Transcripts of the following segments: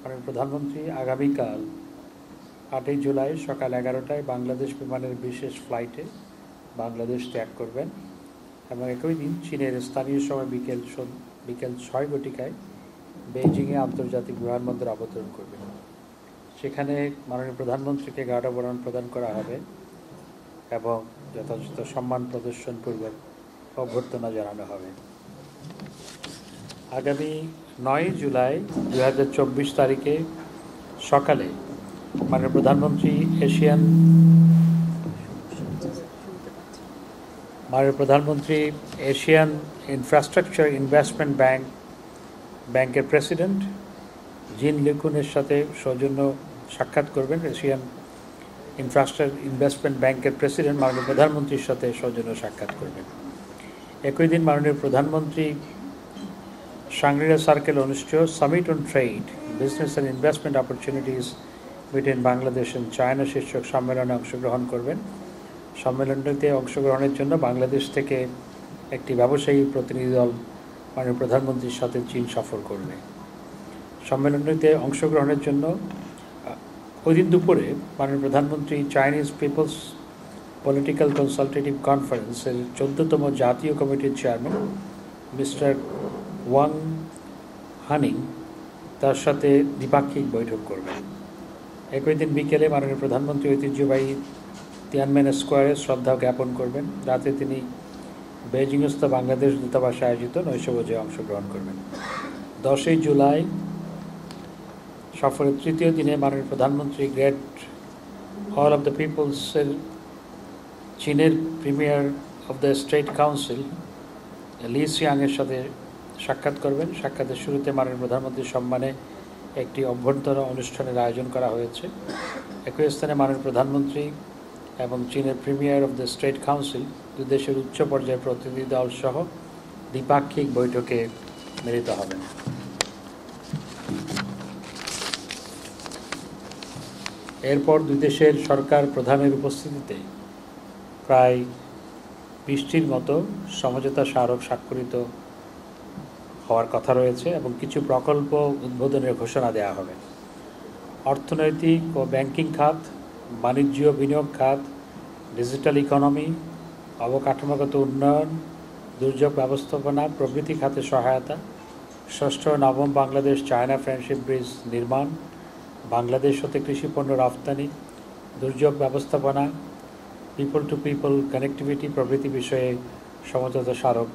মাননীয় প্রধানমন্ত্রী আগামীকাল 8ই জুলাই সকাল 11টায় বাংলাদেশ বিমানের বিশেষ ফ্লাইটে বাংলাদেশ ত্যাগ করবেন এবং একই দিন চীনের স্থানীয় সময় বিকেল 6 ঘটিকায় বেইজিংয়ে আন্তর্জাতিক বিমানবন্দরে অবতরণ করবেন। সেখানে মাননীয় প্রধানমন্ত্রীকে গার্ডবরণ প্রদান করা হবে এবং যথাযথ সম্মান প্রদর্শনপূর্বক অভ্যর্থনা জানানো হবে। আগামী 9 জুলাই 2024 তারিখে সকালে মাননীয় প্রধানমন্ত্রী এশিয়ান ইনফ্রাস্ট্রাকচার ইনভেস্টমেন্ট ব্যাংকের প্রেসিডেন্ট জিন লিকুনের সাথে সৌজন্য সাক্ষাৎ করবেন। এশিয়ান ইনফ্রাস্ট্রাকচার ইনভেস্টমেন্ট ব্যাংকের প্রেসিডেন্ট মাননীয় প্রধানমন্ত্রীর সাথে সৌজন্য সাক্ষাৎ করবেন। একই দিন মাননীয় প্রধানমন্ত্রী শাংরি-লা সার্কেল অনুষ্ঠিত summit on trade, business and investment opportunities between Bangladesh and China শীর্ষক সম্মেলনে অংশগ্রহণ করবেন। সম্মেলনটিতে অংশগ্রহণের জন্য বাংলাদেশ থেকে একটি ব্যবসায়ী প্রতিনিধি দল মাননীয় প্রধানমন্ত্রীর সাথে চীন সফর করবে। সম্মেলনটিতে অংশগ্রহণের জন্য ওই দিন দুপুরে মাননীয় প্রধানমন্ত্রী চাইনিজ পিপলস পলিটিক্যাল কনসালটেটিভ কনফারেন্সের 14তম জাতীয় কমিটির চেয়ারম্যান মিস্টার ওয়াং হানিং তার সাথে দ্বিপাক্ষিক বৈঠক করবেন। একই দিন বিকেলে মাননীয় প্রধানমন্ত্রী ঐতিহ্যবাহী তিয়ানমেন স্কোয়ারে শ্রদ্ধা জ্ঞাপন করবেন। রাতে তিনি বেইজিংস্থ বাংলাদেশ দূতাবাসে আয়োজিত নৈশভোজে অংশগ্রহণ করবেন। 10ই জুলাই সফরের তৃতীয় দিনে মাননীয় প্রধানমন্ত্রী গ্রেট হল অব দ্য পিপলসের চীনের premier of the state council Li সিয়াংয়ের সাথে সাক্ষাৎ করবেন। সাক্ষাতের শুরুতে মাননীয় প্রধানমন্ত্রীর সম্মানে একটি অভ্যর্থনা অনুষ্ঠানের আয়োজন করা হয়েছে। একই স্থানে মাননীয় প্রধানমন্ত্রী এবং চীনের premier of the state council দুই দেশের উচ্চ পর্যায়ের প্রতিনিধি দল সহ দ্বিপাক্ষিক বৈঠকে মিলিত হবেন। এরপর দুই দেশের সরকার প্রধানের উপস্থিতিতে প্রায় 20টির মতো সমঝোতা স্মারক স্বাক্ষরিত হওয়ার কথা রয়েছে এবং কিছু প্রকল্প উদ্বোধনের ঘোষণা দেওয়া হবে। অর্থনৈতিক ও ব্যাংকিং খাত, বাণিজ্য বিনিয়োগ খাত, ডিজিটাল ইকোনমি, অবকাঠামোগত উন্নয়ন, দুর্যোগ ব্যবস্থাপনা প্রভৃতি খাতে সহায়তা, ষষ্ঠ ও নবম বাংলাদেশ চায়না ফ্রেন্ডশিপ ব্রিজ নির্মাণ, বাংলাদেশ হতে কৃষিপণ্য রফতানি, দুর্যোগ ব্যবস্থাপনা, পিপল টু পিপল কানেক্টিভিটি প্রভৃতি বিষয়ে সমঝোতা স্মারক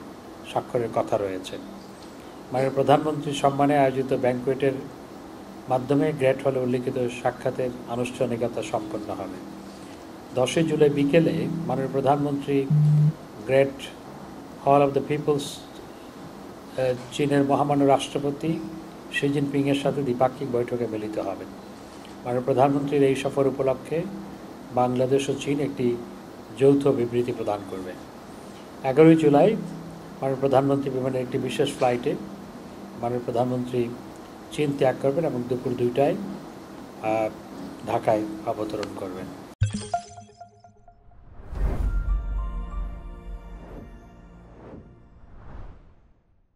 স্বাক্ষরের কথা রয়েছে। মাননীয় প্রধানমন্ত্রীর সম্মানে আয়োজিত ব্যাংকুয়েটের মাধ্যমে গ্রেট হলে উল্লিখিত সাক্ষাতের আনুষ্ঠানিকতা সম্পন্ন হবে। 10 জুলাই বিকেলে মাননীয় প্রধানমন্ত্রী গ্রেট হল অব দ্য পিপলস চীনের মহামান্য রাষ্ট্রপতি শি জিনপিংয়ের সাথে দ্বিপাক্ষিক বৈঠকে মিলিত হবেন। মাননীয় প্রধানমন্ত্রীর এই সফর উপলক্ষে বাংলাদেশ ও চীন একটি যৌথ বিবৃতি প্রদান করবে। 11 জুলাই মাননীয় প্রধানমন্ত্রী বিমানের একটি বিশেষ ফ্লাইটে মাননীয় প্রধানমন্ত্রী চীন ত্যাগ করবেন এবং দুপুর 2টায় ঢাকায় অবতরণ করবেন।